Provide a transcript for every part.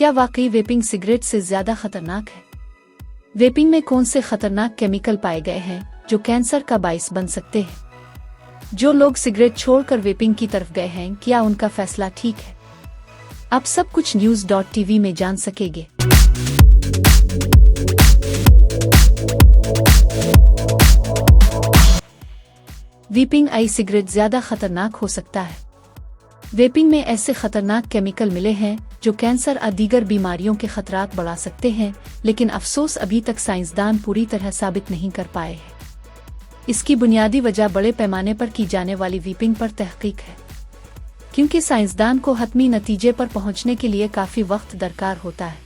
क्या वाकई vaping cigarette से ज्यादा खतरनाक है? वेपिंग में कौन से खतरनाक केमिकल पाए गए हैं जो कैंसर का बाइस बन सकते हैं? जो लोग सिगरेट छोड़कर वेपिंग की तरफ गए हैं, क्या उनका फैसला ठीक है? आप सब कुछ न्यूज़.tv में जान सकेंगे। वेपिंग ई सिगरेट ज्यादा खतरनाक हो सकता है। वेपिंग में ऐसे खतरनाक केमिकल मिले हैं जो कैंसर और दीगर बीमारियों के खतरात बढ़ा सकते हैं, लेकिन अफसोस अभी तक साइंसदान पूरी तरह साबित नहीं कर पाए हैं। इसकी बुनियादी वजह बड़े पैमाने पर की जाने वाली वेपिंग पर तहकीक है, क्योंकि साइंसदान को हतमी नतीजे पर पहुंचने के लिए काफी वक्त दरकार होता है।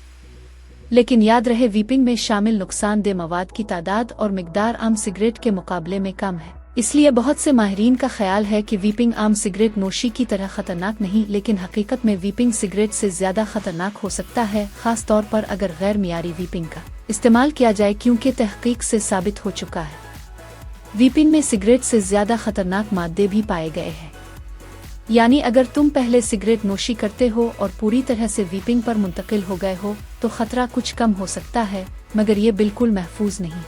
लेकिन याद रहे, वेपिंग में शामिल नुकसानदेह मवाद की तादाद और मिकदार आम सिगरेट के मुकाबले में कम है। इसलिए बहुत से माहिरीन का ख्याल है कि वेपिंग आम सिगरेट नोशी की तरह खतरनाक नहीं, लेकिन हकीकत में वेपिंग सिगरेट से ज्यादा खतरनाक हो सकता है, खास तौर पर अगर गैर मियारी वेपिंग का इस्तेमाल किया जाए, क्योंकि तहकीक से साबित हो चुका है वेपिंग में सिगरेट से ज्यादा खतरनाक मादे भी पाए गए हैं। यानी अगर तुम पहले सिगरेट नोशी करते हो और पूरी तरह से वेपिंग पर मुंतकिल हो गए हो तो खतरा कुछ कम हो सकता है, मगर ये बिल्कुल महफूज नहीं।